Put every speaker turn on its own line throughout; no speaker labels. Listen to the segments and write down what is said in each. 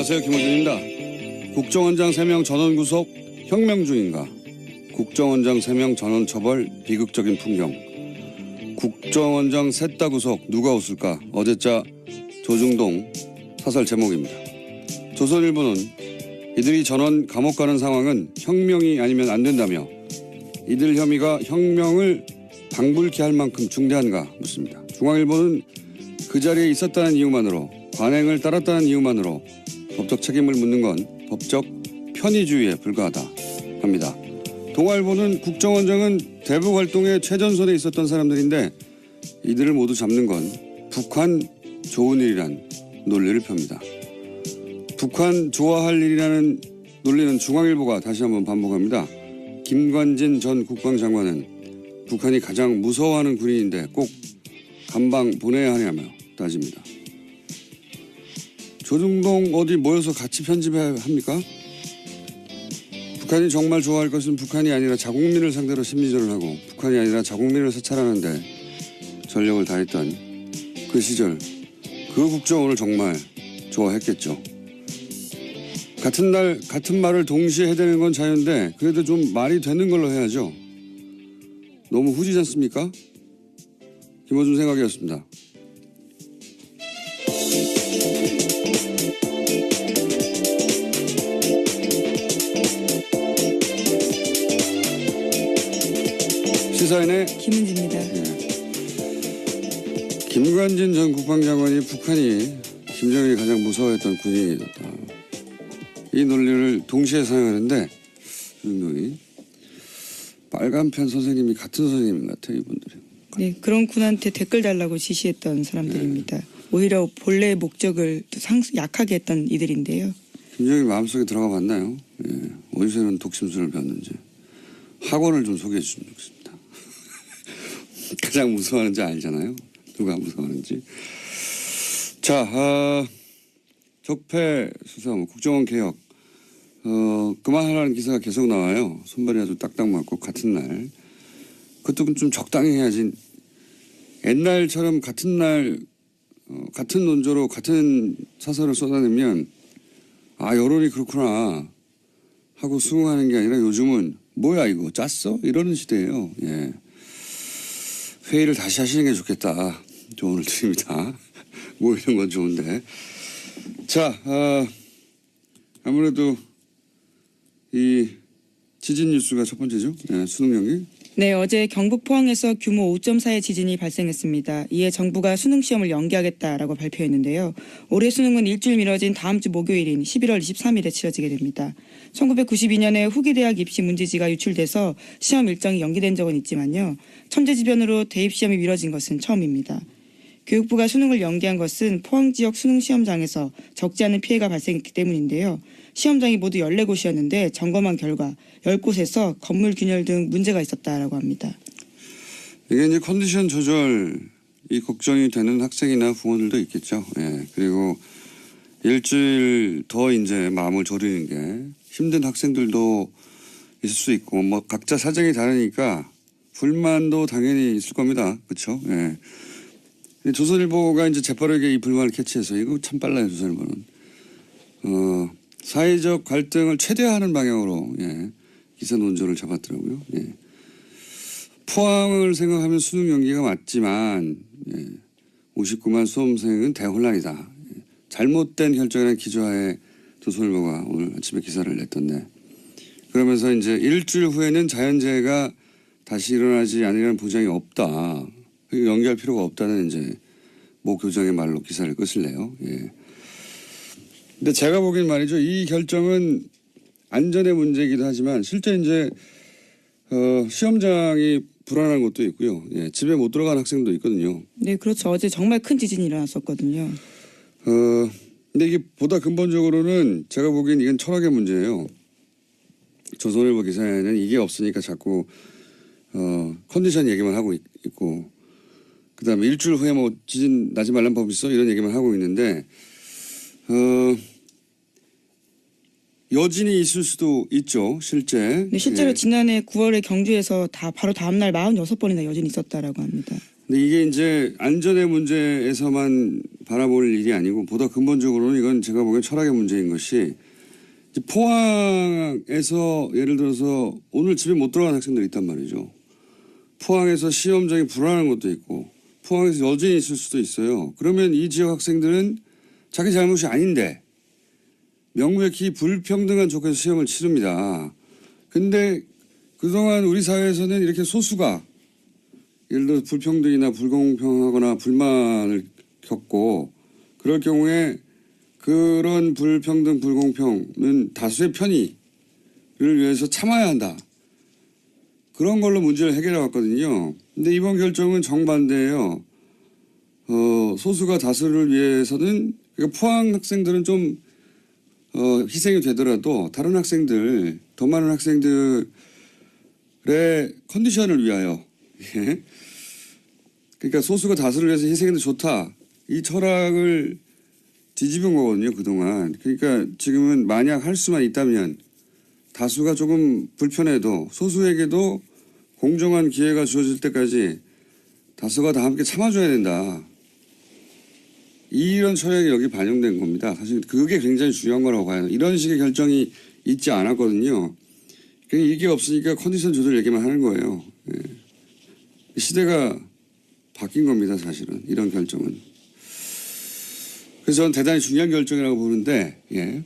안녕하세요. 김호준입니다. 국정원장 3명 전원 구속 혁명 중인가? 국정원장 3명 전원 처벌 비극적인 풍경. 국정원장 셋 다 구속 누가 웃을까? 어제자 조중동 사설 제목입니다. 조선일보는 이들이 전원 감옥 가는 상황은 혁명이 아니면 안 된다며 이들 혐의가 혁명을 방불케 할 만큼 중대한가 묻습니다. 중앙일보는 그 자리에 있었다는 이유만으로 관행을 따랐다는 이유만으로 법적 책임을 묻는 건 법적 편의주의에 불과하다 합니다. 동아일보는 국정원장은 대북 활동에 최전선에 있었던 사람들인데 이들을 모두 잡는 건 북한 좋은 일이란 논리를 펴니다. 북한 좋아할 일이라는 논리는 중앙일보가 다시 한번 반복합니다. 김관진 전 국방장관은 북한이 가장 무서워하는 군인인데 꼭 감방 보내야 하냐며 따집니다. 조중동 어디 모여서 같이 편집해야 합니까? 북한이 정말 좋아할 것은 북한이 아니라 자국민을 상대로 심리전을 하고 북한이 아니라 자국민을 사찰하는데 전력을 다했던 그 시절 그 국정원을 정말 좋아했겠죠. 같은 날 같은 말을 동시에 해대는 건 자유인데 그래도 좀 말이 되는 걸로 해야죠. 너무 후지지 않습니까? 김호준 생각이었습니다. 시사인의
김은지입니다.
김관진 전 국방장관이 북한이 김정일이 가장 무서워했던 군인이었다. 이 논리를 동시에 사용하는데 빨간펜 선생님이 같은 선생님 같아요. 이분들이.
네, 그런 군한테 댓글 달라고 지시했던 사람들입니다. 오히려 본래의 목적을 약하게 했던 이들인데요.
김정일 마음속에 들어가 봤나요? 어디서 이런 독심술을 배웠는지. 학원을 좀 소개해 주시면 좋겠습니다. 가장 무서워하는지 알잖아요. 누가 무서워하는지. 자, 적폐 수사, 국정원 개혁. 그만하라는 기사가 계속 나와요. 손발이 아주 딱딱 맞고 같은 날. 그것도 좀 적당히 해야지. 옛날처럼 같은 날 같은 논조로 같은 사설을 쏟아내면 여론이 그렇구나 하고 수긍하는 게 아니라 요즘은 뭐야 이거 짰어? 이러는 시대예요. 예. 회의를 다시 하시는 게 좋겠다. 조언을 드립니다. 모이는 건 좋은데. 자, 아무래도 이 지진 뉴스가 첫 번째죠. 수능 연기.
네, 어제 경북 포항에서 규모 5.4의 지진이 발생했습니다. 이에 정부가 수능 시험을 연기하겠다라고 발표했는데요. 올해 수능은 일주일 미뤄진 다음 주 목요일인 11월 23일에 치러지게 됩니다. 1992년에 후기대학 입시 문제지가 유출돼서 시험 일정이 연기된 적은 있지만요. 천재지변으로 대입시험이 미뤄진 것은 처음입니다. 교육부가 수능을 연기한 것은 포항 지역 수능 시험장에서 적지 않은 피해가 발생했기 때문인데요. 시험장이 모두 14곳이었는데 점검한 결과 10곳에서 건물 균열 등 문제가 있었다라고 합니다.
이게 이제 컨디션 조절이 걱정이 되는 학생이나 부모들도 있겠죠. 예. 그리고 일주일 더 이제 마음을 졸이는 게 힘든 학생들도 있을 수 있고 뭐 각자 사정이 다르니까 불만도 당연히 있을 겁니다. 그렇죠? 예. 조선일보가 이제 재빠르게 이 불만을 캐치해서 이거 참 빨라요. 조선일보는. 사회적 갈등을 최대화하는 방향으로 기사 논조를 잡았더라고요. 포항을 생각하면 수능 연기가 맞지만 59만 수험생은 대혼란이다. 잘못된 결정이라는 기조하에 조선일보가 오늘 아침에 기사를 냈던데 그러면서 이제 일주일 후에는 자연재해가 다시 일어나지 않으려는 보장이 없다. 연기할 필요가 없다는 이제 모 교장의 말로 기사를 끝을내요. 근데 제가 보기엔 말이죠. 이 결정은 안전의 문제이기도 하지만 실제 이제 시험장이 불안한 것도 있고요. 집에 못 들어간 학생도 있거든요.
네, 그렇죠. 어제 정말 큰 지진이 일어났었거든요.
근데 이게 보다 근본적으로는 제가 보기엔 이건 철학의 문제예요. 조선일보 기사에는 이게 없으니까 자꾸 컨디션 얘기만 하고 있고 그다음에 일주일 후에 뭐 지진 나지 말란 법 있어 이런 얘기만 하고 있는데 여진이 있을 수도 있죠, 실제.
네, 실제로 지난해 9월에 경주에서 바로 다음 날 46번이나 여진이 있었다라고 합니다.
근데 이게 이제 안전의 문제에서만 바라볼 일이 아니고 보다 근본적으로는 이건 제가 보기엔 철학의 문제인 것이 이제 포항에서 예를 들어서 오늘 집에 못 들어간 학생들이 있단 말이죠. 포항에서 시험장이 불안한 것도 있고 포항에서 여진이 있을 수도 있어요. 그러면 이 지역 학생들은 자기 잘못이 아닌데 명백히 불평등한 조건에서 시험을 치릅니다. 근데 그동안 우리 사회에서는 이렇게 소수가 예를 들어 불평등이나 불공평하거나 불만을 겪고 그럴 경우에 그런 불평등 불공평은 다수의 편의를 위해서 참아야 한다. 그런 걸로 문제를 해결해 왔거든요. 근데 이번 결정은 정반대예요. 소수가 다수를 위해서는 그러니까 포항 학생들은 좀 희생이 되더라도 다른 학생들 더 많은 학생들의 컨디션을 위하여 예. 그러니까 소수가 다수를 위해서 희생해도 좋다. 이 철학을 뒤집은 거거든요. 그동안. 그러니까 지금은 만약 할 수만 있다면 다수가 조금 불편해도 소수에게도 공정한 기회가 주어질 때까지 다수가 다 함께 참아줘야 된다. 이런 철학이 여기 반영된 겁니다. 사실 그게 굉장히 중요한 거라고 봐요. 이런 식의 결정이 있지 않았거든요. 그냥 이게 없으니까 컨디션 조절 얘기만 하는 거예요. 예. 시대가 바뀐 겁니다. 사실은 이런 결정은. 그래서 저는 대단히 중요한 결정이라고 보는데 예.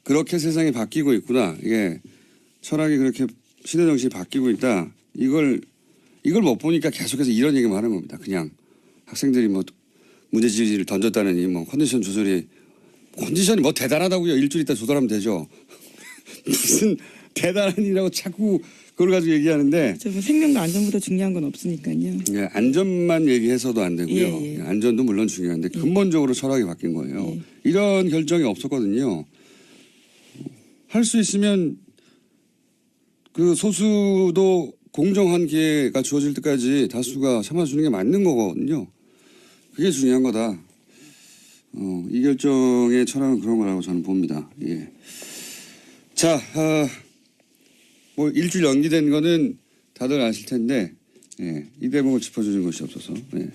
그렇게 세상이 바뀌고 있구나. 이게 철학이 그렇게 시대 정신이 바뀌고 있다. 이걸 못 보니까 계속해서 이런 얘기만 하는 겁니다. 그냥 학생들이 뭐 문제지를 던졌다느니 뭐 컨디션이 뭐 대단하다고요. 일주일 있다 조달하면 되죠. 무슨 대단한이라고 자꾸 그걸 가지고 얘기하는데
뭐 생명과 안전보다 중요한 건 없으니까요.
예, 안전만 얘기해서도 안 되고요.
예, 예.
안전도 물론 중요한데 근본적으로 철학이 바뀐 거예요.
예.
이런 결정이 없었거든요. 할 수 있으면 그 소수도 공정한 기회가 주어질 때까지 다수가 참아주는 게 맞는 거거든요. 그게 중요한 거다. 이 결정의 철학은 그런 거라고 저는 봅니다. 예. 자, 뭐 일주일 연기된 거는 다들 아실 텐데 예, 이 대목을 짚어주는 것이 없어서 예.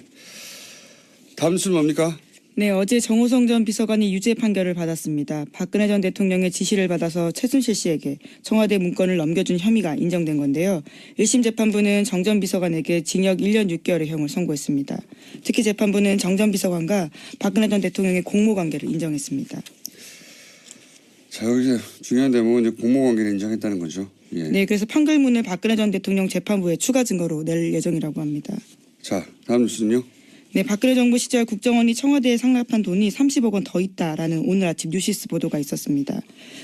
다음 뉴스는 뭡니까?
네, 어제 정호성 전 비서관이 유죄 판결을 받았습니다. 박근혜 전 대통령의 지시를 받아서 최순실 씨에게 청와대 문건을 넘겨준 혐의가 인정된 건데요. 1심 재판부는 정 전 비서관에게 징역 1년 6개월의 형을 선고했습니다. 특히 재판부는 정 전 비서관과 박근혜 전 대통령의 공모관계를 인정했습니다.
자, 여기서 중요한 대목은 이제 공모관계를 인정했다는 거죠. 예.
네, 그래서 판결문을 박근혜 전 대통령 재판부에 추가 증거로 낼 예정이라고 합니다.
자, 다음 뉴스는요.
네, 박근혜 정부 시절 국정원이 청와대에 상납한 돈이 30억 원 더 있다라는 오늘 아침 뉴시스 보도가 있었습니다.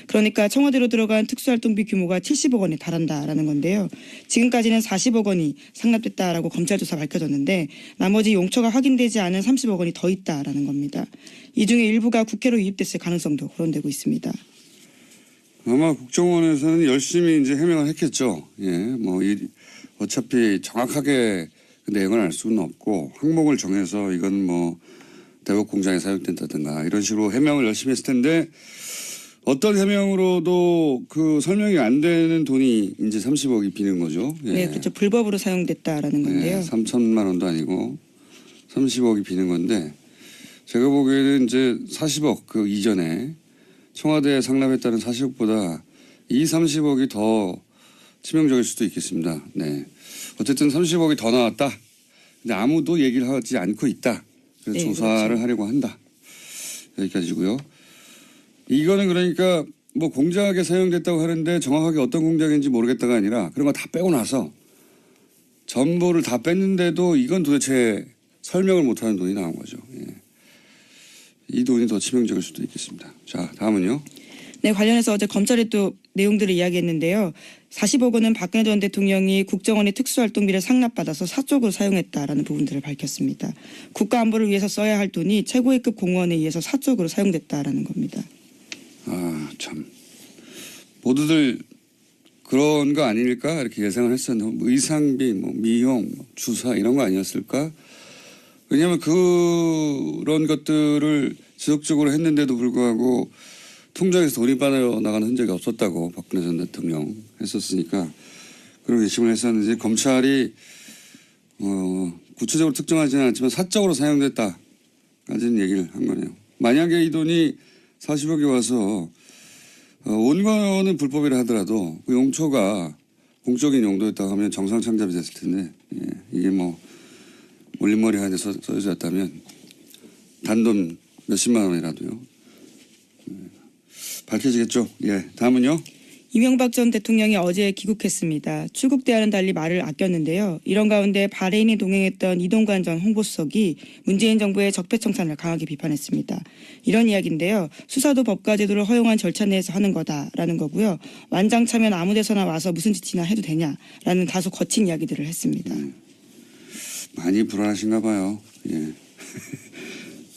그러니까 청와대로 들어간 특수활동비 규모가 70억 원에 달한다라는 건데요. 지금까지는 40억 원이 상납됐다라고 검찰 조사 밝혀졌는데 나머지 용처가 확인되지 않은 30억 원이 더 있다라는 겁니다. 이 중에 일부가 국회로 유입됐을 가능성도 거론되고 있습니다.
아마 국정원에서는 열심히 이제 해명을 했겠죠. 예, 뭐 어차피 정확하게 그 내용을 알 수는 없고 항목을 정해서 이건 뭐 대북 공장에 사용된다든가 이런 식으로 해명을 열심히 했을 텐데 어떤 해명으로도 그 설명이 안 되는 돈이 이제 30억이 비는 거죠. 예.
네, 그렇죠. 불법으로 사용됐다라는 건데요.
예, 3천만 원도 아니고 30억이 비는 건데 제가 보기에는 이제 40억 그 이전에 청와대에 상납했다는 40억보다 이 30억이 더 치명적일 수도 있겠습니다. 네. 어쨌든 30억이 더 나왔다. 근데 아무도 얘기를 하지 않고 있다. 그래서
네,
조사를
그렇죠.
하려고 한다. 여기까지고요. 이거는 그러니까 뭐 공작에 사용됐다고 하는데 정확하게 어떤 공작인지 모르겠다가 아니라 그런 거 다 빼고 나서 정보를 다 뺐는데도 이건 도대체 설명을 못하는 돈이 나온 거죠. 예. 이 돈이 더 치명적일 수도 있겠습니다. 자, 다음은요.
네, 관련해서 어제 검찰이 또 내용들을 이야기했는데요. 40억 원은 박근혜 전 대통령이 국정원의 특수활동비를 상납받아서 사적으로 사용했다라는 부분들을 밝혔습니다. 국가안보를 위해서 써야 할 돈이 최고위급 공무원에 의해서 사적으로 사용됐다라는 겁니다.
참. 모두들 그런 거 아닐까 이렇게 예상을 했었는데 뭐 의상비, 뭐 미용, 뭐 주사 이런 거 아니었을까? 왜냐하면 그런 것들을 지속적으로 했는데도 불구하고 통장에서 돈이 빠져나가는 흔적이 없었다고 박근혜 전 대통령 했었으니까 그런 의심을 했었는지 검찰이 구체적으로 특정하지는 않지만 사적으로 사용됐다까지는 얘기를 한 거네요. 만약에 이 돈이 40억이 와서 온 거는 불법이라 하더라도 그 용처가 공적인 용도였다고 하면 정상 창잡이 됐을 텐데 이게 뭐 올림머리 하에 써졌다면 단돈 몇십만 원이라도요. 밝혀지겠죠. 예, 다음은요.
이명박 전 대통령이 어제 귀국했습니다. 출국 때와는 달리 말을 아꼈는데요. 이런 가운데 바레인이 동행했던 이동관 전 홍보수석이 문재인 정부의 적폐청산을 강하게 비판했습니다. 이런 이야기인데요. 수사도 법과 제도를 허용한 절차 내에서 하는 거다라는 거고요. 완장 차면 아무 데서나 와서 무슨 짓이나 해도 되냐라는 다소 거친 이야기들을 했습니다.
많이 불안하신가 봐요. 예.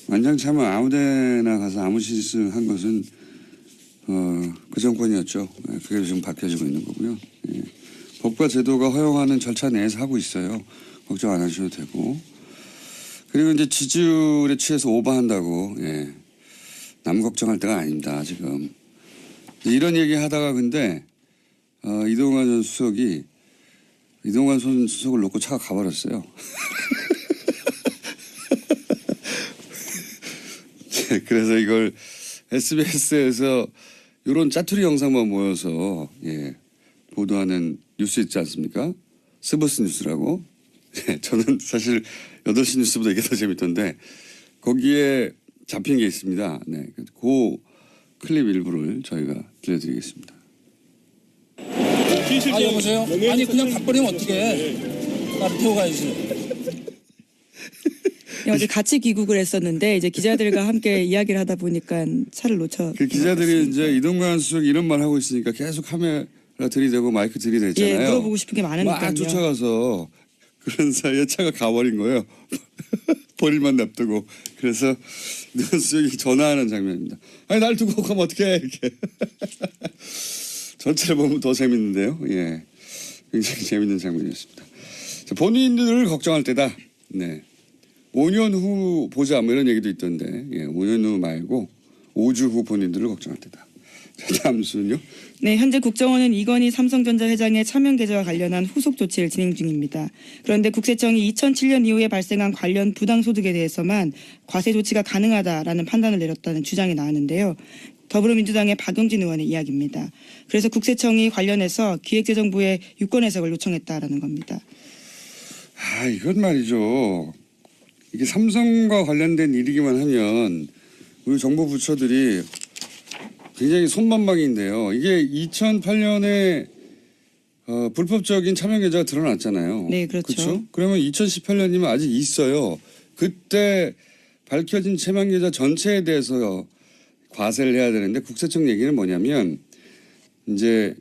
완장 차면 아무 데나 가서 아무 짓을 한 것은 그 정권이었죠. 그게 지금 밝혀지고 있는 거고요. 예. 법과 제도가 허용하는 절차 내에서 하고 있어요. 걱정 안 하셔도 되고. 그리고 이제 지지율에 취해서 오버한다고 남 걱정할 때가 아닙니다. 지금 이런 얘기 하다가 근데 이동관 전 수석이 이동관 전 수석을 놓고 차가 가버렸어요. 그래서 이걸 SBS에서 이런 짜투리 영상만 모여서 보도하는 뉴스 있지 않습니까? 스버스 뉴스라고. 저는 사실 8시 뉴스보다 이게 더 재밌던데 거기에 잡힌 게 있습니다. 네, 그 클립 일부를 저희가 들려드리겠습니다.
여보세요? 아니 그냥 가버리면 어떡해. 나를 태워 가야지.
어제 같이 귀국을 했었는데 이제 기자들과 함께 이야기를 하다 보니까 차를 놓쳐.
그 기자들이 이제 이동관 수석이 이런 말 하고 있으니까 계속 카메라 들이대고 마이크 들이댔잖아요.
예, 물어보고 싶은 게 많으니까요.
막 쫓아가서 그런 사이에 차가 가버린 거예요. 버릴만 냅두고. 그래서 이동관 수석이 전화하는 장면입니다. 아니 날 두고 가면 어떡해 이렇게. 전체를 보면 더 재밌는데요. 예, 굉장히 재밌는 장면이었습니다. 자, 본인들을 걱정할 때다. 네. 5년 후 보자 뭐 이런 얘기도 있던데 5년 후 말고 5주 후 본인들을 걱정할 때다. 다음 순요.
네, 현재 국정원은 이건희 삼성전자 회장의 차명 계좌와 관련한 후속 조치를 진행 중입니다. 그런데 국세청이 2007년 이후에 발생한 관련 부당소득에 대해서만 과세 조치가 가능하다라는 판단을 내렸다는 주장이 나왔는데요. 더불어민주당의 박용진 의원의 이야기입니다. 그래서 국세청이 관련해서 기획재정부에 유권 해석을 요청했다라는 겁니다.
이건 말이죠. 이게 삼성과 관련된 일이기만 하면 우리 정부 부처들이 굉장히 손만방인데요. 이게 2008년에 불법적인 차명 계좌가 드러났잖아요.
네, 그렇죠.
그렇죠? 그러면 2018년이면 아직 있어요. 그때 밝혀진 차명 계좌 전체에 대해서 과세를 해야 되는데 국세청 얘기는 뭐냐면 이제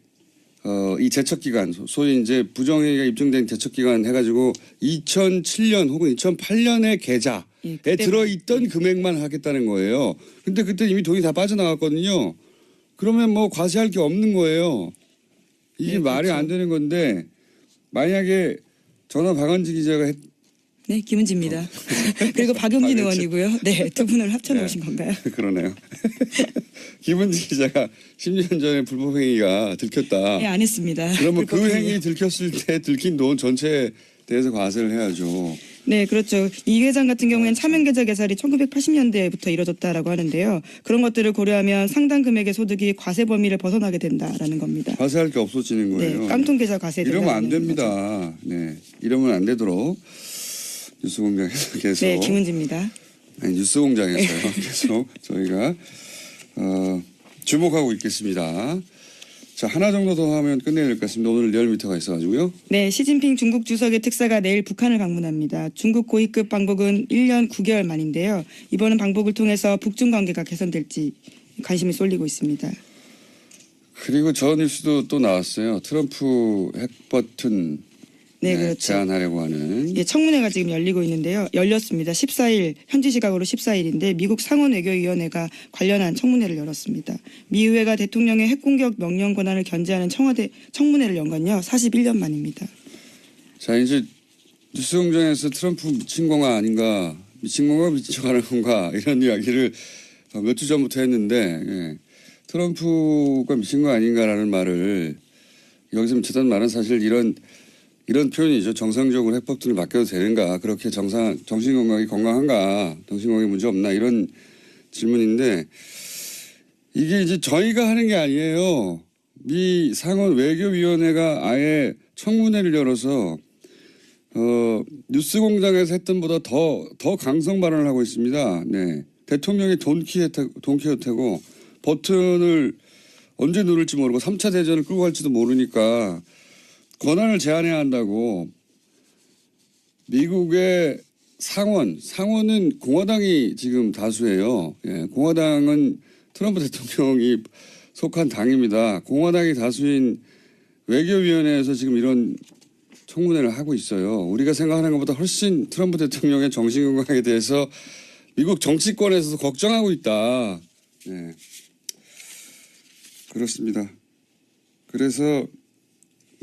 이 제척기간 소위 이제 부정행위가 입증된 제척기간 해가지고 2007년 혹은 2008년의 계좌에 들어있던 금액만 하겠다는 거예요. 근데 그때 이미 돈이 다 빠져나갔거든요. 그러면 뭐 과세할 게 없는 거예요. 이게 말이
그렇죠.
안 되는 건데 만약에 전화 박원지 기자가
네, 김은지입니다. 그리고 박용진 의원이고요. 네, 두 분을 합쳐놓으신 건가요?
그러네요. 김은지 기자가 10년 전에 불법 행위가 들켰다.
네, 안 했습니다.
그러면 그 행위 들켰을 때 들킨 돈 전체에 대해서 과세를 해야죠.
네, 그렇죠. 이 회장 같은 경우에는 차명 계좌 개설이 1980년대부터 이뤄졌다라고 하는데요. 그런 것들을 고려하면 상당 금액의 소득이 과세 범위를 벗어나게 된다라는 겁니다.
과세할 게 없어지는 거예요.
네, 깡통 계좌 과세.
이러면 안 됩니다. 네, 이러면 안 되도록 뉴스공장에서 계속.
네, 김은지입니다.
아니, 뉴스공장에서요. 계속 저희가 주목하고 있겠습니다. 자, 하나 정도 더 하면 끝내야 될 것 같습니다. 오늘 리얼미터가 있어가지고요.
네, 시진핑 중국 주석의 특사가 내일 북한을 방문합니다. 중국 고위급 방북은 1년 9개월 만인데요. 이번은 방북을 통해서 북중 관계가 개선될지 관심이 쏠리고 있습니다.
그리고 저 뉴스도 또 나왔어요. 트럼프 핵버튼
네, 그렇죠.
제안하려고 하는.
예, 청문회가 지금 열리고 있는데요. 열렸습니다. 14일, 현지 시각으로 14일인데 미국 상원외교위원회가 관련한 청문회를 열었습니다. 미 의회가 대통령의 핵공격 명령 권한을 견제하는 청와대 청문회를 연 건요. 41년 만입니다.
자, 이제 뉴스공장에서 트럼프 미친 건가 아닌가, 미친 건가 미쳐가는 건가 이런 이야기를 몇 주 전부터 했는데 트럼프가 미친 거 아닌가라는 말을 여기서 미쳤다는 말은 사실 이런 이런 표현이죠. 정상적으로 핵폭탄을 맡겨도 되는가? 그렇게 정신건강이 건강한가? 정신건강에 문제 없나? 이런 질문인데 이게 이제 저희가 하는 게 아니에요. 미 상원 외교위원회가 아예 청문회를 열어서 뉴스공장에서 했던 보다 더 강성 발언을 하고 있습니다. 네. 대통령이 돈키호테고 버튼을 언제 누를지 모르고 3차 대전을 끌고 갈지도 모르니까 권한을 제한해야 한다고 미국의 상원은 공화당이 지금 다수예요. 예, 공화당은 트럼프 대통령이 속한 당입니다. 공화당이 다수인 외교위원회에서 지금 이런 청문회를 하고 있어요. 우리가 생각하는 것보다 훨씬 트럼프 대통령의 정신건강에 대해서 미국 정치권에서도 걱정하고 있다. 네. 그렇습니다. 그래서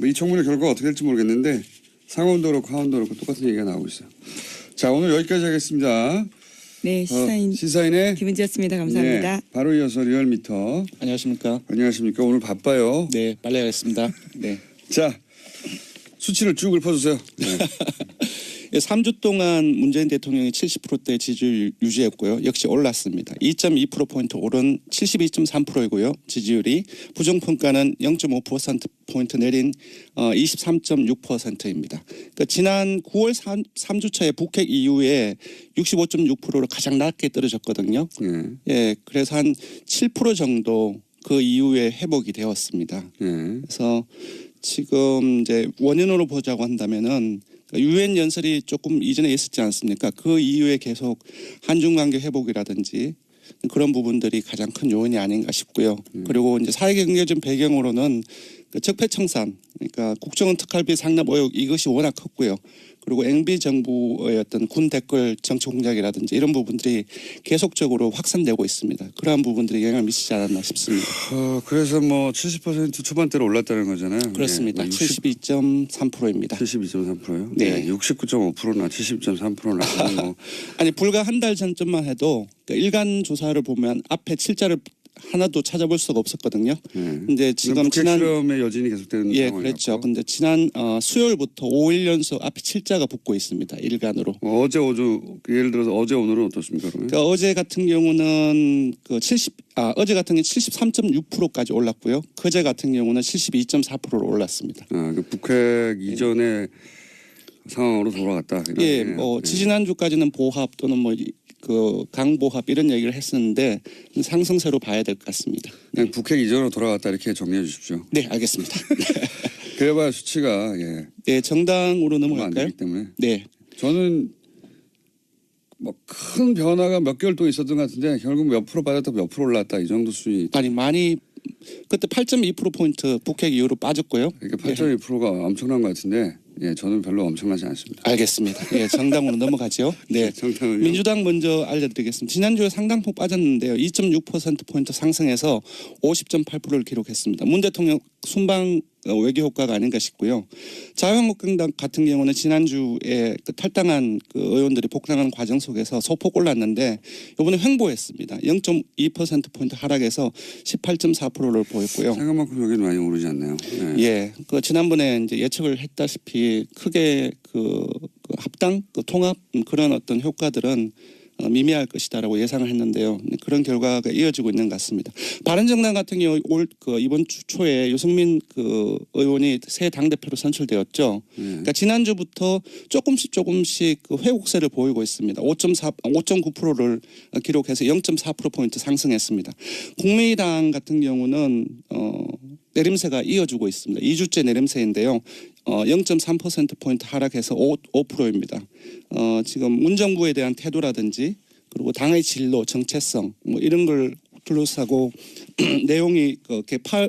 이 청문회 결과가 어떻게 될지 모르겠는데 상원도 그렇고 하원도 그렇고 똑같은 얘기가 나오고 있어요. 자, 오늘 여기까지 하겠습니다.
네,
시사인의
김은지였습니다. 감사합니다.
네, 바로 이어서 리얼미터.
안녕하십니까.
안녕하십니까. 오늘 바빠요.
네, 빨리 하겠습니다. 네.
자, 수치를 쭉 읊어주세요. 네.
3주 동안 문재인 대통령이 70%대 지지율 유지했고요. 역시 올랐습니다. 2.2%포인트 오른 72.3%이고요. 지지율이 부정평가는 0.5%포인트 내린 23.6%입니다. 그러니까 지난 9월 3주차에 북핵 이후에 65.6%로 가장 낮게 떨어졌거든요. 예, 그래서 한 7% 정도 그 이후에 회복이 되었습니다. 그래서 지금 이제 원인으로 보자고 한다면은 유엔 연설이 조금 이전에 있었지 않습니까? 그 이후에 계속 한중 관계 회복이라든지 그런 부분들이 가장 큰 요인이 아닌가 싶고요. 그리고 이제 사회경제적 배경으로는 그 적폐청산, 그러니까 국정원 특활비 상납 의혹 이것이 워낙 컸고요. 그리고 MB 정부의 어떤 군 댓글 정치 공작이라든지 이런 부분들이 계속적으로 확산되고 있습니다. 그러한 부분들이 영향을 미치지 않았나 싶습니다.
그래서 뭐 70% 초반대로 올랐다는 거잖아요.
그렇습니다.
네,
72.3%입니다.
72.3%요?
네.
69.5%나 70.3%나 뭐.
아니 불과 한 달 전쯤만 해도 그러니까 일간 조사를 보면 앞에 7자를 하나도 찾아볼 수가 없었거든요. 근데 지금 지난
실험의 여진이 계속되는
예,
상황이었고.
그렇죠. 근데 지난 수요일부터 5일 연속 앞에 7자가 붙고 있습니다. 일간으로.
어제 예를 들어서 어제 오늘은 어떻습니까? 그러면?
그러니까 어제 같은 경우는 어제 같은 경우 73.6%까지 올랐고요. 그제 같은 경우는 72.4%로 올랐습니다.
그 북핵 이전의 상황으로 돌아갔다.
예, 뭐 지지난주까지는 보합 또는 뭐 그 강보합 이런 얘기를 했었는데 상승세로 봐야 될 것 같습니다.
그냥 북핵 이전으로 돌아갔다 이렇게 정리해 주십시오.
네, 알겠습니다.
그래봐야 수치가
네, 정당으로
안
넘어갈까요?
되기 때문에.
네.
저는 뭐 큰 변화가 몇 개월 동안 있었던 것 같은데 결국 몇 프로 빠졌다 몇 프로 올랐다 이 정도 수준이.
아니 많이 그때 8.2%포인트 북핵 이후로 빠졌고요.
그러니까 8.2%가 엄청난 것 같은데 저는 별로 엄청나지 않습니다.
알겠습니다. 예, 정당으로 넘어가죠. 네.
정당은요?
민주당 먼저 알려드리겠습니다. 지난주에 상당폭 빠졌는데요. 2.6%포인트 상승해서 50.8%를 기록했습니다. 문 대통령 순방 외교 효과가 아닌가 싶고요. 자유한국당 같은 경우는 지난주에 탈당한 의원들이 복당하는 과정 속에서 소폭 올랐는데 이번에 횡보했습니다. 0.2%포인트 하락해서 18.4%를 보였고요.
생각만큼 여기는 많이 오르지 않나요? 네.
예, 지난번에 이제 예측을 했다시피 크게 합당, 통합 그런 어떤 효과들은 미미할 것이다라고 예상을 했는데요. 그런 결과가 이어지고 있는 것 같습니다. 바른정당 같은 경우 이번 주 초에 유승민 의원이 새 당대표로 선출되었죠. 그러니까 지난주부터 조금씩 회복세를 보이고 있습니다. 5.9%를 기록해서 0.4%포인트 상승했습니다. 국민의당 같은 경우는 내림세가 이어지고 있습니다. 2주째 내림세인데요. 0.3%포인트 하락해서 5%입니다. 지금 문정부에 대한 태도라든지 그리고 당의 진로, 정체성 뭐 이런 걸 둘러싸고 내용이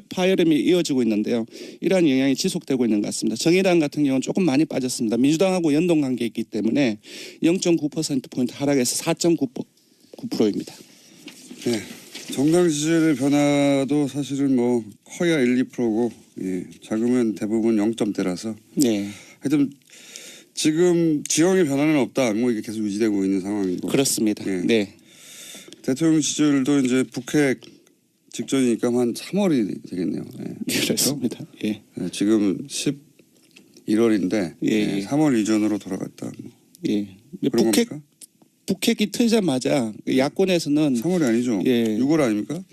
파열음이 이어지고 있는데요. 이러한 영향이 지속되고 있는 것 같습니다. 정의당 같은 경우는 조금 많이 빠졌습니다. 민주당하고 연동관계이기 때문에 0.9%포인트 하락해서 4.9%입니다.
네. 정당 지지율의 변화도 사실은 뭐 커야 1, 2%고 작으면 대부분 0점대라서 하여튼 지금 지형의 변화는 없다. 뭐 이게 계속 유지되고 있는 상황이고.
그렇습니다. 네.
대통령 지지율도 이제 북핵 직전이니까 한 3월이 되겠네요.
그렇습니다. 예.
지금 1월인데
예.
3월 이전으로 돌아갔다.
예.
그런
북핵
겁니까?
북핵이 터지자마자 야권에서는
3월이 아니죠.
예.
6월 아닙니까?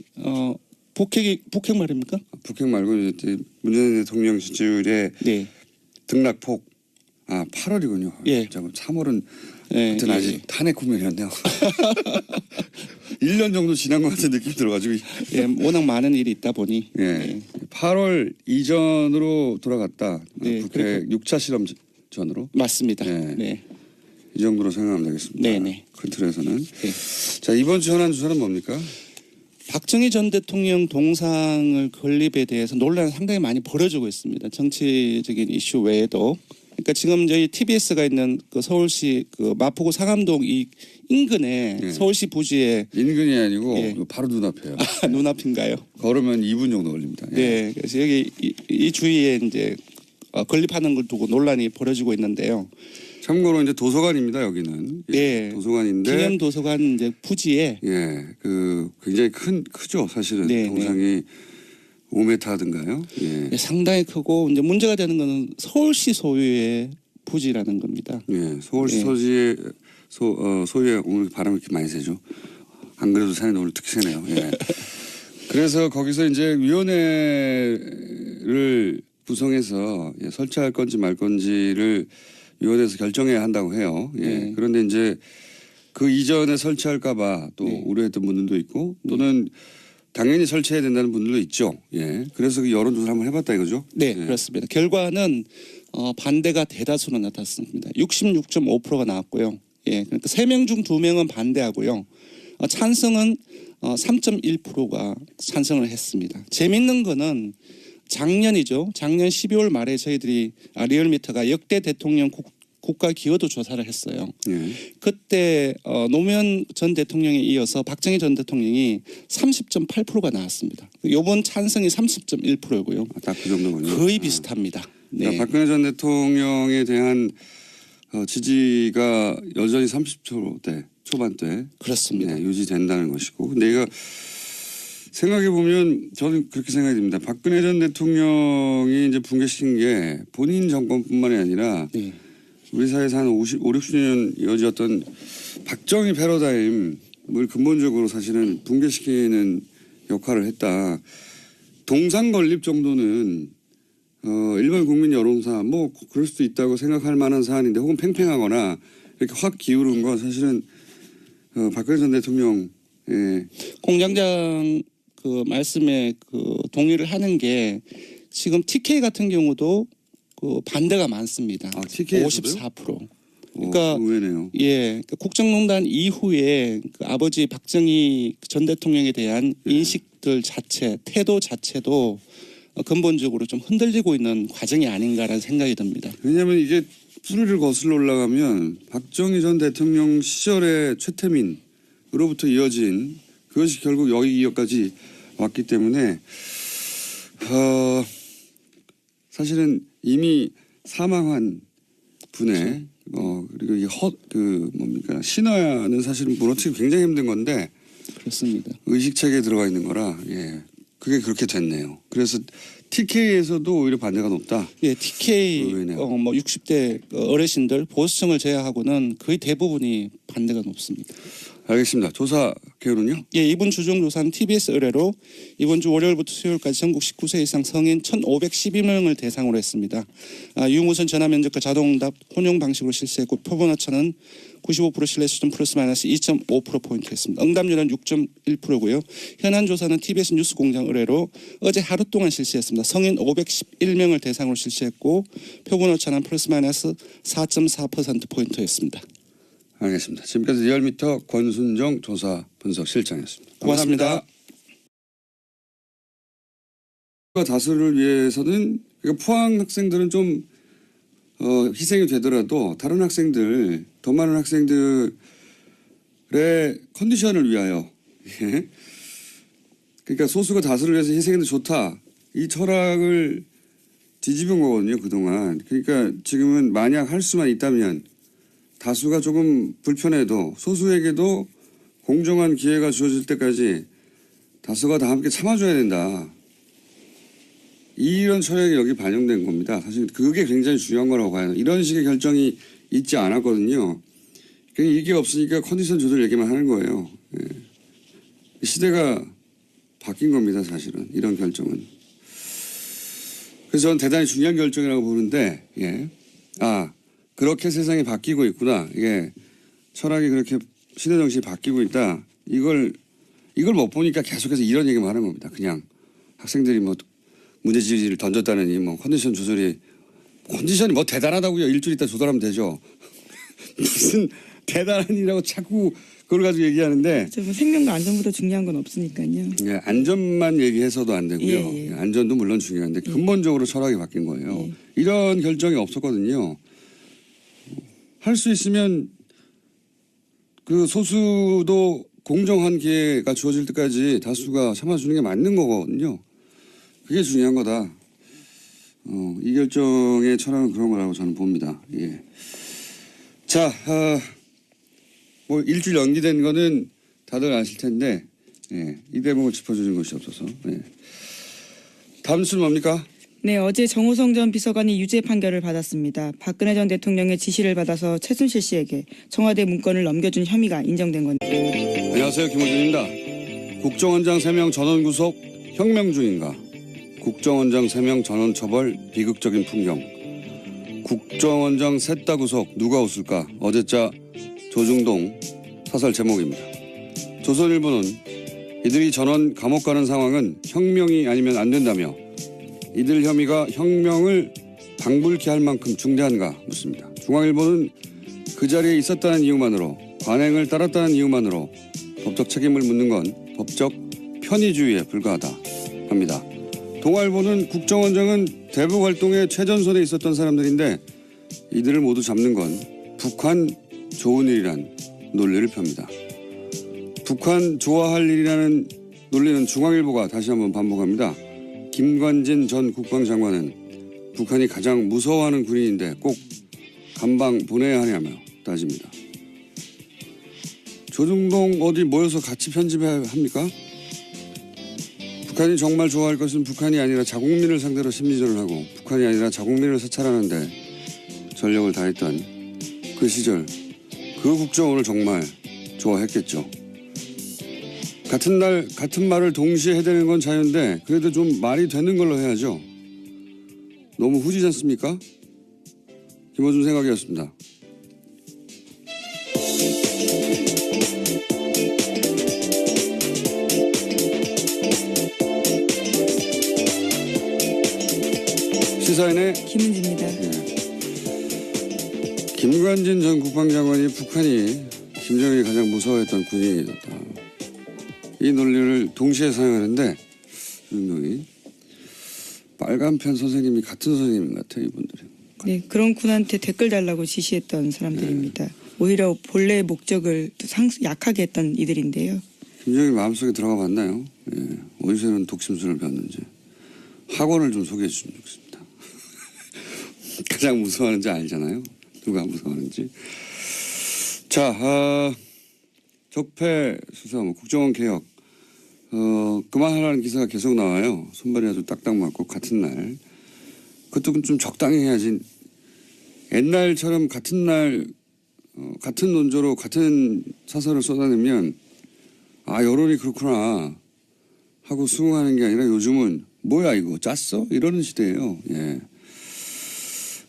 북핵 말입니까?
북핵 말고 이제 문재인 대통령 지지율의
네.
등락폭. 8월이군요.
예.
3월은
예,
그때는 아직 탄핵 국면이었네요. 1년 정도 지난 것 같은 느낌이 들어가지고.
예, 워낙 많은 일이 있다 보니.
예. 8월 이전으로 돌아갔다.
네,
북핵 6차 실험 전으로.
맞습니다.
네.
네.
이 정도로 생각하면 되겠습니다.
네네.
큰 틀에서는.
네.
자, 이번 주 현안 주사는 뭡니까?
박정희 전 대통령 동상을 건립에 대해서 논란이 상당히 많이 벌어지고 있습니다. 정치적인 이슈 외에도. 그러니까 지금 저희 TBS가 있는 그 서울시 그 마포구 상암동 이 인근에
네.
서울시 부지에
인근이 아니고
예.
바로 눈앞이에요.
눈앞인가요?
걸으면 2분 정도 걸립니다. 예.
네. 그래서 여기 이 주위에 이제 건립하는 걸 두고 논란이 벌어지고 있는데요.
참고로 이제 도서관입니다. 여기는.
예.
도서관인데.
기념 도서관 이제 부지에
예. 그 굉장히 크죠. 사실은
네,
동상이 5m든가요. 예.
상당히 크고 이제 문제가 되는 거는 서울시 소유의 부지라는 겁니다.
예. 서울시
예.
소지의 소유의 오늘 바람이 이렇게 많이 세죠. 안 그래도 새는데 오늘 특히 세네요. 예. 그래서 거기서 이제 위원회를 구성해서 설치할 건지 말 건지를 위원회에서 결정해야 한다고 해요. 예.
네.
그런데 이제 그 이전에 설치할까봐 또
네.
우려했던 분들도 있고 또는 당연히 설치해야 된다는 분들도 있죠. 예. 그래서 그 여론조사를 한번 해봤다 이거죠.
네,
예.
그렇습니다. 결과는 반대가 대다수로 나타났습니다. 66.5%가 나왔고요. 예, 그러니까 3명 중 2명은 반대하고요. 찬성은 3.1%가 찬성을 했습니다. 재밌는 거는 작년이죠. 작년 12월 말에 저희들이 리얼미터가 역대 대통령 국가 기여도 조사를 했어요.
예.
그때 노무현 전 대통령에 이어서 박정희 전 대통령이 30.8%가 나왔습니다. 이번 찬성이 30.1%고요.
딱 그 정도군요.
거의 비슷합니다. 네.
그러니까 박근혜 전 대통령에 대한 지지가 여전히 30%대 초반대
그렇습니다.
네, 유지된다는 것이고, 근데 이거 생각해 보면 저는 그렇게 생각이 듭니다. 박근혜 전 대통령이 이제 붕괴시킨 게 본인 정권뿐만이 아니라
네.
우리 사회에서 한 5, 60년 이어졌던 박정희 패러다임을 근본적으로 사실은 붕괴시키는 역할을 했다. 동상 건립 정도는 일반 국민 여론사 뭐 그럴 수도 있다고 생각할 만한 사안인데 혹은 팽팽하거나 이렇게 확 기울은 건 사실은 박근혜 전 대통령
공장장 그 말씀에 그 동의를 하는 게 지금 TK 같은 경우도 그 반대가 많습니다.
TK 에서도요?
54%. 그러니까
의외네요.
예, 국정농단 이후에 그 아버지 박정희 전 대통령에 대한 인식들 자체, 태도 자체도 근본적으로 좀 흔들리고 있는 과정이 아닌가라는 생각이 듭니다.
왜냐하면 이게 뿌리를 거슬러 올라가면 박정희 전 대통령 시절의 최태민으로부터 이어진 그것이 결국 여기까지 왔기 때문에 사실은 이미 사망한 분의 그리고 이 뭡니까 신화는 사실은 무너뜨리기 굉장히 힘든 건데
그렇습니다.
의식 체계에 들어가 있는 거라 예 그게 그렇게 됐네요. 그래서 TK에서도 오히려 반대가 높다.
예, TK
의외네요.
뭐 60대 어르신들 보수층을 제외하고는 거의 대부분이 반대가 높습니다.
알겠습니다. 조사 결론은요?
예, 이번 주중조사는 TBS 의뢰로 이번 주 월요일부터 수요일까지 전국 19세 이상 성인 1,512명을 대상으로 했습니다. 유무선 전화 면접과 자동응답 혼용 방식으로 실시했고 표본 오차는 95% 신뢰 수준 플러스 마이너스 2.5%포인트였습니다. 응답률은 6.1%고요. 현안 조사는 TBS 뉴스공장 의뢰로 어제 하루 동안 실시했습니다. 성인 511명을 대상으로 실시했고 표본 오차는 플러스 마이너스 4.4%포인트였습니다.
알겠습니다. 지금까지 리얼미터 권순정 조사 분석 실장이었습니다.
고맙습니다.
다수를 위해서는 그러니까 포항 학생들은 좀 희생이 되더라도 다른 학생들 더 많은 학생들의 컨디션을 위하여 예. 그러니까 소수가 다수를 위해서 희생해도 좋다 이 철학을 뒤집은 거거든요 그동안. 그러니까 지금은 만약 할 수만 있다면 다수가 조금 불편해도 소수에게도 공정한 기회가 주어질 때까지 다수가 다 함께 참아줘야 된다. 이런 철학이 여기 반영된 겁니다. 사실 그게 굉장히 중요한 거라고 봐요. 이런 식의 결정이 있지 않았거든요. 그냥 이게 없으니까 컨디션 조절 얘기만 하는 거예요. 예. 시대가 바뀐 겁니다. 사실은 이런 결정은. 그래서 저는 대단히 중요한 결정이라고 보는데, 예. 아, 그렇게 세상이 바뀌고 있구나. 이게 철학이 그렇게 시대 정신이 바뀌고 있다. 이걸 못 보니까 계속해서 이런 얘기만 하는 겁니다. 그냥 학생들이 뭐 문제지를 던졌다느니 뭐 컨디션이 뭐 대단하다고요. 일주일 있다 조달하면 되죠. 무슨 대단한 일이라고 자꾸 그걸 가지고 얘기하는데.
뭐 생명과 안전보다 중요한 건 없으니까요.
예, 안전만 얘기해서도 안 되고요.
예, 예.
안전도 물론 중요한데 근본적으로 철학이 바뀐 거예요.
예.
이런 결정이 없었거든요. 할 수 있으면 그 소수도 공정한 기회가 주어질 때까지 다수가 참아주는 게 맞는 거거든요. 그게 중요한 거다. 이 결정의 철학은 그런 거라고 저는 봅니다. 예. 자, 뭐 일주일 연기된 거는 다들 아실 텐데, 예. 이 대목을 짚어주는 것이 없어서. 예. 다음 순 뭡니까?
네, 어제 정호성 전 비서관이 유죄 판결을 받았습니다. 박근혜 전 대통령의 지시를 받아서 최순실 씨에게 청와대 문건을 넘겨준 혐의가 인정된 건데.
안녕하세요. 김호준입니다. 국정원장 3명 전원 구속 혁명 중인가? 국정원장 3명 전원 처벌 비극적인 풍경. 국정원장 셋 다 구속 누가 웃을까? 어제자 조중동 사설 제목입니다. 조선일보는 이들이 전원 감옥 가는 상황은 혁명이 아니면 안 된다며 이들 혐의가 혁명을 방불케 할 만큼 중대한가 묻습니다. 중앙일보는 그 자리에 있었다는 이유만으로 관행을 따랐다는 이유만으로 법적 책임을 묻는 건 법적 편의주의에 불과하다 합니다. 동아일보는 국정원장은 대북 활동에 최전선에 있었던 사람들인데 이들을 모두 잡는 건 북한 좋은 일이란 논리를 펴니다. 북한 좋아할 일이라는 논리는 중앙일보가 다시 한번 반복합니다. 김관진 전 국방장관은 북한이 가장 무서워하는 군인인데 꼭 감방 보내야 하냐며 따집니다. 조중동 어디 모여서 같이 편집해야 합니까? 북한이 정말 좋아할 것은 북한이 아니라 자국민을 상대로 심리전을 하고 북한이 아니라 자국민을 사찰하는데 전력을 다했던 그 시절 그 국정원을 정말 좋아했겠죠. 같은 날 같은 말을 동시에 해대는 건 자유인데 그래도 좀 말이 되는 걸로 해야죠. 너무 후지지 않습니까? 김어준 생각이었습니다. 시사인의
김은지입니다.
김관진 전 국방장관이 북한이 김정일이 가장 무서워했던 군인이었다. 이 논리를 동시에 사용하는데 윤동이 빨간펜 선생님이 같은 선생님 같아요. 이분들이.
네, 그런 군한테 댓글 달라고 지시했던 사람들입니다. 오히려 본래의 목적을 약하게 했던 이들인데요.
김정일 마음속에 들어가 봤나요? 예. 어디서 이런 독심술을 배웠는지. 학원을 좀 소개해 주시면 좋겠습니다. 가장 무서워하는지 알잖아요. 누가 무서워하는지. 자, 적폐 수사, 국정원 개혁. 그만하라는 기사가 계속 나와요. 손발이 아주 딱딱 맞고 같은 날. 그것도 좀 적당히 해야지. 옛날처럼 같은 날 같은 논조로 같은 사설을 쏟아내면 아 여론이 그렇구나 하고 수긍하는 게 아니라 요즘은 뭐야 이거 짰어? 이러는 시대예요. 예.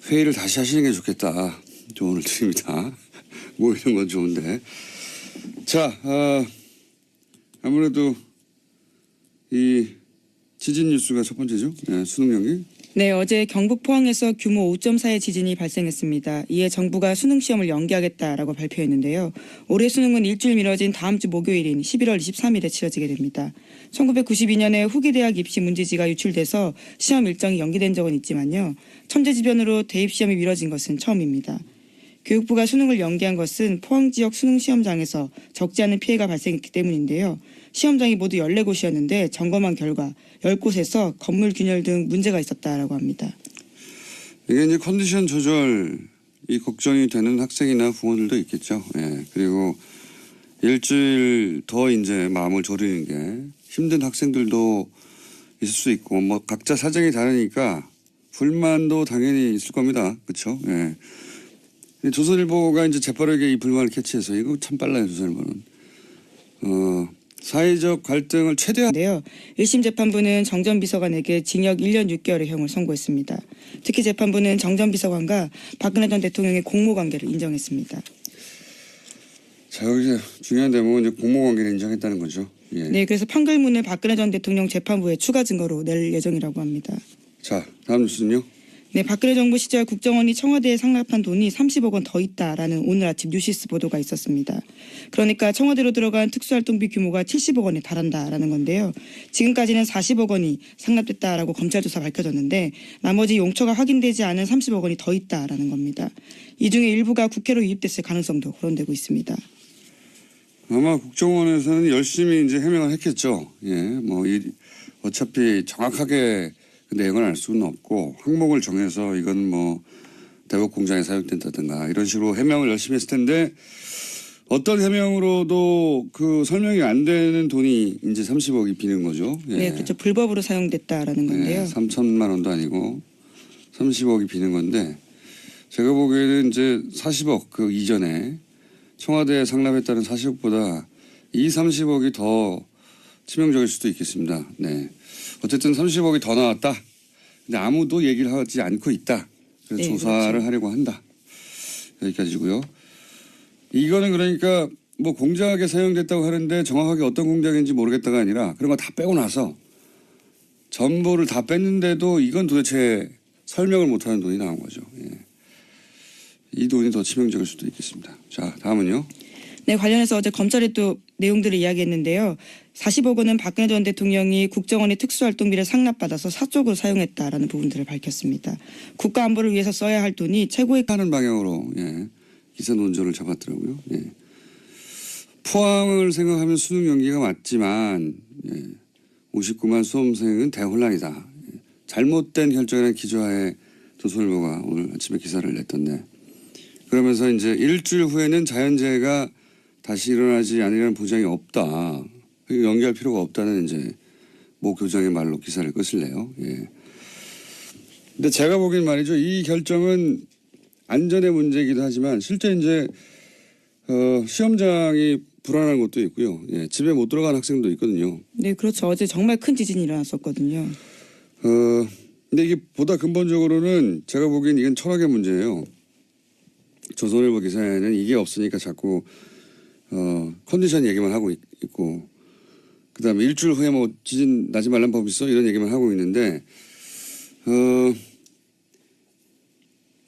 회의를 다시 하시는 게 좋겠다. 조언을 드립니다. 모이는 건 좋은데. 자, 아무래도 이 지진 뉴스가 첫 번째죠. 네, 수능 연기.
네, 어제 경북 포항에서 규모 5.4의 지진이 발생했습니다. 이에 정부가 수능 시험을 연기하겠다라고 발표했는데요. 올해 수능은 일주일 미뤄진 다음 주 목요일인 11월 23일에 치러지게 됩니다. 1992년에 후기대학 입시 문제지가 유출돼서 시험 일정이 연기된 적은 있지만요. 천재지변으로 대입 시험이 미뤄진 것은 처음입니다. 교육부가 수능을 연기한 것은 포항 지역 수능 시험장에서 적지 않은 피해가 발생했기 때문인데요. 시험장이 모두 14곳이었는데 점검한 결과 10곳에서 건물 균열 등 문제가 있었다라고 합니다.
이게 이제 컨디션 조절이 걱정이 되는 학생이나 부모들도 있겠죠. 예. 그리고 일주일 더 이제 마음을 졸이는 게 힘든 학생들도 있을 수 있고 뭐 각자 사정이 다르니까 불만도 당연히 있을 겁니다. 그렇죠? 예. 조선일보가 이제 재빠르게 이 불만을 캐치해서 이거 참 빨라요. 조선일보는 사회적 갈등을 최대한.
인데요. 1심 재판부는 정 전 비서관에게 징역 1년 6개월의 형을 선고했습니다. 특히 재판부는 정 전 비서관과 박근혜 전 대통령의 공모관계를 인정했습니다.
자, 여기 중요한 대목은 이제 공모관계를 인정했다는 거죠. 예.
네, 그래서 판결문을 박근혜 전 대통령 재판부에 추가 증거로 낼 예정이라고 합니다.
자, 다음 뉴스는요.
네, 박근혜 정부 시절 국정원이 청와대에 상납한 돈이 30억 원 더 있다라는 오늘 아침 뉴시스 보도가 있었습니다. 그러니까 청와대로 들어간 특수활동비 규모가 70억 원에 달한다라는 건데요. 지금까지는 40억 원이 상납됐다라고 검찰 조사 밝혀졌는데 나머지 용처가 확인되지 않은 30억 원이 더 있다라는 겁니다. 이 중에 일부가 국회로 유입됐을 가능성도 거론되고 있습니다.
아마 국정원에서는 열심히 이제 해명을 했겠죠. 예, 뭐 어차피 정확하게 그 내용을 알 수는 없고 항목을 정해서 이건 뭐 대북 공장에 사용된다든가 이런 식으로 해명을 열심히 했을 텐데 어떤 해명으로도 그 설명이 안 되는 돈이 이제 30억이 비는 거죠. 예.
네, 그렇죠. 불법으로 사용됐다라는 건데요.
3천만 원도 아니고 30억이 비는 건데 제가 보기에는 이제 40억 그 이전에 청와대에 상납했다는 40억보다 이 30억이 더 치명적일 수도 있겠습니다. 네. 어쨌든 30억이 더 나왔다. 근데 아무도 얘기를 하지 않고 있다. 그래서
네,
조사를
그렇죠.
하려고 한다. 여기까지고요. 이거는 그러니까 뭐 공작에 사용됐다고 하는데 정확하게 어떤 공작인지 모르겠다가 아니라 그런 거 다 빼고 나서 전부를 다 뺐는데도 이건 도대체 설명을 못하는 돈이 나온 거죠. 예. 이 돈이 더 치명적일 수도 있겠습니다. 자, 다음은요.
네, 관련해서 어제 검찰이 또 내용들을 이야기했는데요. 40억 원은 박근혜 전 대통령이 국정원의 특수활동비를 상납받아서 사적으로 사용했다라는 부분들을 밝혔습니다. 국가 안보를 위해서 써야 할 돈이 최고의
하는 방향으로 예. 기사 논조를 잡았더라고요. 예. 포항을 생각하면 수능 연기가 맞지만 59만 수험생은 대혼란이다. 잘못된 결정이라는 기조하에 조선일보가 오늘 아침에 기사를 냈던데 그러면서 이제 일주일 후에는 자연재해가 다시 일어나지 않으려는 보장이 없다. 연기할 필요가 없다는 이제 모 교장의 말로 기사를 끝을내요. 예. 근데 제가 보기엔 말이죠. 이 결정은 안전의 문제이기도 하지만 실제 이제 시험장이 불안한 것도 있고요. 예. 집에 못 들어간 학생도 있거든요.
네, 그렇죠. 어제 정말 큰 지진이 일어났었거든요.
근데 이게 보다 근본적으로는 제가 보기엔 이건 철학의 문제예요. 조선일보 기사에는 이게 없으니까 자꾸 컨디션 얘기만 하고 있고 그다음에 일주일 후에 뭐 지진 나지 말란 법 있어 이런 얘기만 하고 있는데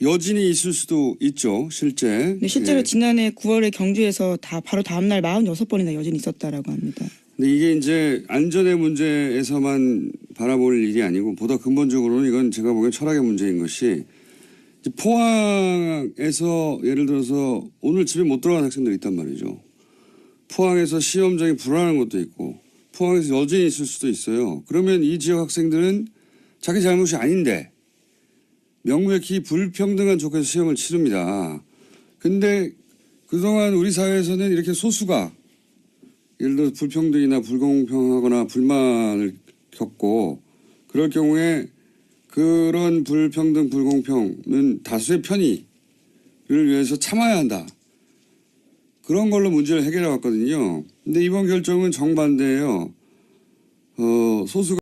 여진이 있을 수도 있죠. 실제.
네, 실제로
예.
지난해 9월에 경주에서 바로 다음 날 46번이나 여진이 있었다라고 합니다.
근데 이게 이제 안전의 문제에서만 바라볼 일이 아니고 보다 근본적으로는 이건 제가 보기엔 철학의 문제인 것이 포항에서 예를 들어서 오늘 집에 못 들어간 학생들이 있단 말이죠. 포항에서 시험장이 불안한 것도 있고 포항에서 여진이 있을 수도 있어요. 그러면 이 지역 학생들은 자기 잘못이 아닌데 명백히 불평등한 조건에서 시험을 치릅니다. 근데 그동안 우리 사회에서는 이렇게 소수가 예를 들어 불평등이나 불공평하거나 불만을 겪고 그럴 경우에 그런 불평등 불공평은 다수의 편의를 위해서 참아야 한다. 그런 걸로 문제를 해결해 왔거든요. 근데 이번 결정은 정반대예요. 소수가